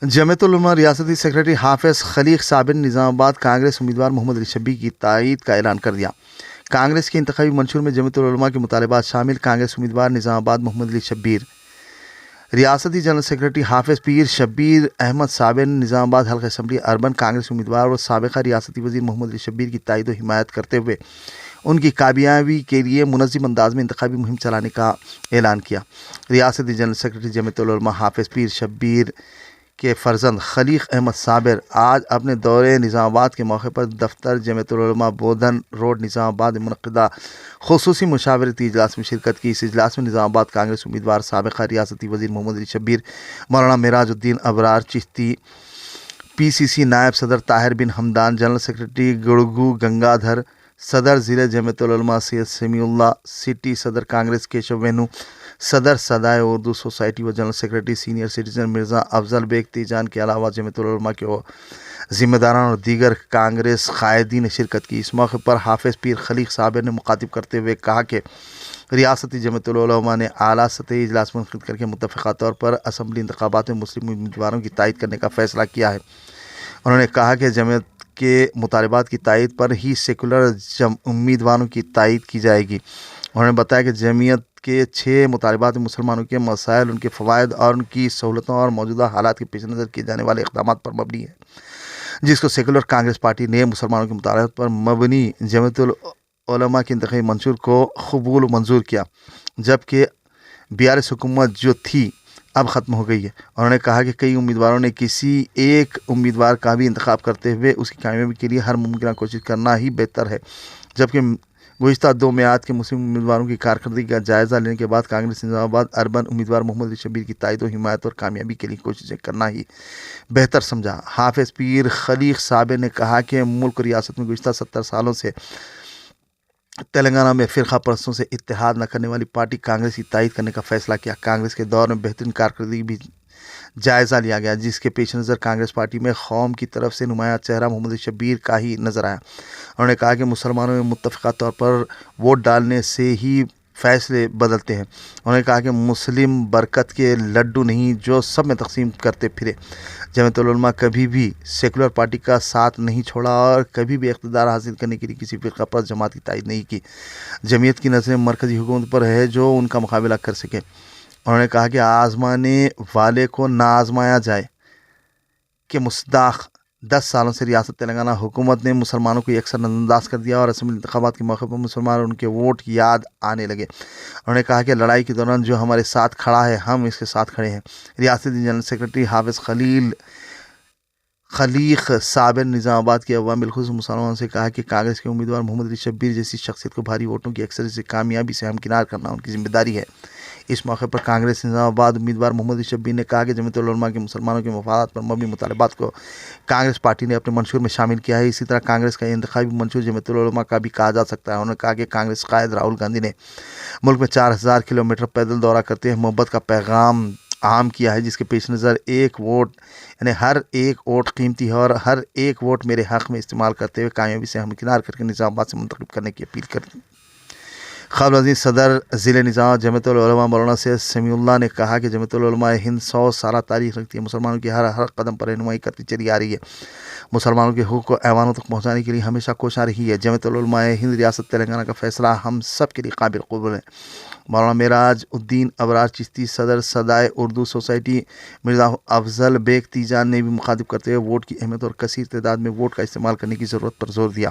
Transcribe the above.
جمعیت العلماء ریاستی سیکرٹری حافظ خلیق صابر نے نظام آباد کانگریس امیدوار محمد علی شبیر کی تائید کا اعلان کر دیا۔ کانگریس کے انتخابی منشور میں جمعیت العلماء کے مطالبات شامل۔ کانگریس امیدوار نظام آباد محمد علی شبیر۔ ریاستی جنرل سیکرٹری حافظ پیر شبیر احمد صابر نے نظام آباد حلقہ اسمبلی اربن کانگریس امیدوار اور سابقہ ریاستی وزیر محمد علی شبیر کی تائید و حمایت کرتے ہوئے ان کی کامیابی کے لیے منظم انداز میں انتخابی مہم چلانے کا اعلان کیا۔ ریاستی جنرل سیکرٹری جمعیت العلماء حافظ پیر شبیر کے فرزند خلیق احمد صابر آج اپنے دورے نظام آباد کے موقع پر دفتر جمعیت العلماء بودھن روڈ نظام آباد میں منعقدہ خصوصی مشاورتی اجلاس میں شرکت کی۔ اس اجلاس میں نظام آباد کانگریس امیدوار سابقہ ریاستی وزیر محمد علی شبیر، مولانا معراج الدین ابرار چشتی، پی سی سی نائب صدر طاہر بن حمدان، جنرل سیکرٹری گڑگو گنگا دھر، صدر ضلع جمعیت العلماء سید سمیع اللہ، سٹی صدر کانگریس کیشو وینو، صدر سدائے اردو سوسائٹی و general secretary senior citizen Mirza Afzal Baig تیجان کے علاوہ جمعیت العلماء کے ذمہ داران اور دیگر کانگریس قائدین نے شرکت کی۔ اس موقع پر حافظ پیر خلیق صابر نے مخاطب کرتے ہوئے کہا کہ ریاستی جمعیت العلماء نے اعلیٰ سطحی اجلاس منعقد کر کے متفقہ طور پر اسمبلی انتخابات میں مسلم امیدواروں کی تائید کرنے کا فیصلہ کیا ہے۔ انہوں نے کہا کہ جمعیت کے مطالبات کی تائید پر ہی سیکولر امیدواروں کی تائید کی جائے گی۔ انہوں نے بتایا کہ جمعیت کے 6 مطالبات میں مسلمانوں کے مسائل، ان کے فوائد اور ان کی سہولتوں اور موجودہ حالات کے پیش نظر کیے جانے والے اقدامات پر مبنی ہے، جس کو سیکولر کانگریس پارٹی نے مسلمانوں کے مطالبات پر مبنی جمعیت العلماء کے انتخابی منشور کو قبول و منظور کیا، جبکہ BRS حکومت جو تھی اب ختم ہو گئی ہے۔ انہوں نے کہا کہ کئی امیدواروں نے کسی ایک امیدوار کا بھی انتخاب کرتے ہوئے اس کی کامیابی کے لیے ہر ممکنہ کوشش کرنا ہی بہتر ہے، جبکہ گزشتہ 2 میعاد کے مسلم امیدواروں کی کارکردگی کا جائزہ لینے کے بعد کانگریس نظام آباد اربن امیدوار محمد علی شبیر کی تائید و حمایت اور کامیابی کے لیے کوششیں کرنا ہی بہتر سمجھا۔ حافظ پیر خلیق صابر نے کہا کہ ملک اور ریاست میں گزشتہ 70 سالوں سے تلنگانہ میں فرقہ پرستوں سے اتحاد نہ کرنے والی پارٹی کانگریس کی تائید کرنے کا فیصلہ کیا۔ کانگریس کے دور میں بہترین کارکردگی بھی جائزہ لیا گیا، جس کے پیش نظر کانگریس پارٹی میں قوم کی طرف سے نمایاں چہرہ محمد علی شبیر کا ہی نظر آیا۔ انہوں نے کہا کہ مسلمانوں میں متفقہ طور پر ووٹ ڈالنے سے ہی فیصلے بدلتے ہیں۔ انہوں نے کہا کہ مسلم برکت کے لڈو نہیں جو سب میں تقسیم کرتے پھرے۔ جمعیت العلماء کبھی بھی سیکولر پارٹی کا ساتھ نہیں چھوڑا اور کبھی بھی اقتدار حاصل کرنے کے لیے کسی فرقہ پرست جماعت کی تائید نہیں کی۔ جمعیت کی نظریں مرکزی حکومت پر ہے جو ان کا مقابلہ کر سکے۔ انہوں نے کہا کہ آزمانے والے کو نہ آزمایا جائے کہ مصداق 10 سالوں سے ریاست تلنگانہ حکومت نے مسلمانوں کو یکسر نظر انداز کر دیا اور اسمبلی انتخابات کے موقع پر مسلمان اور ان کے ووٹ یاد آنے لگے۔ انہوں نے کہا کہ لڑائی کے دوران جو ہمارے ساتھ کھڑا ہے ہم اس کے ساتھ کھڑے ہیں۔ ریاستی جنرل سیکرٹری حافظ خلیق صابر نے نظام آباد کے عوام بالخصوص مسلمانوں سے کہا کہ کانگریس کے امیدوار محمد علی شبیر جیسی شخصیت کو بھاری ووٹوں کی اکثریت سے کامیابی سے ہمکنار کرنا ان کی ذمہ داری ہے۔ اس موقع پر کانگریس نظام آباد امیدوار محمد علی شبیر نے کہا کہ جمعیت العلماء کے مسلمانوں کے مفادات پر مبنی مطالبات کو کانگریس پارٹی نے اپنے منشور میں شامل کیا ہے۔ اسی طرح کانگریس کا یہ انتخابی منشور جمعیت العلماء کا بھی کہا جا سکتا ہے۔ انہوں نے کہا کہ کانگریس قائد راہل گاندھی نے ملک میں 4000 کلومیٹر پیدل دورہ کرتے ہوئے محبت کا پیغام عام کیا ہے، جس کے پیش نظر ایک ووٹ یعنی ہر ایک ووٹ قیمتی ہے اور ہر ایک ووٹ میرے حق میں استعمال کرتے ہوئے کامیابی سے ہمکنار کر کے نظام آباد سے منتخب کرنے کی اپیل کرتی۔ قبل ازیں صدر ضلع نظام جمعیت العلماء مولانا سید سمیع اللہ نے کہا کہ جمعیت العلماء ہند 100 سالہ تاریخ رکھتی ہے، مسلمانوں کی ہر قدم پر رہنمائی کرتی چلی آ رہی ہے، مسلمانوں کے حقوق کو ایوانوں تک پہنچانے کے لیے ہمیشہ کوشاں رہی ہے۔ جمعیت العلماء ہند ریاست تلنگانہ کا فیصلہ ہم سب کے لیے قابل قبول ہے۔ مولانا معراج الدین ابرار چشتی، صدر سدائے اردو سوسائٹی مرزا افضل بیگ تیجان نے بھی مخاطب کرتے ہوئے ووٹ کی اہمیت اور کثیر تعداد میں ووٹ کا استعمال کرنے کی ضرورت پر زور دیا۔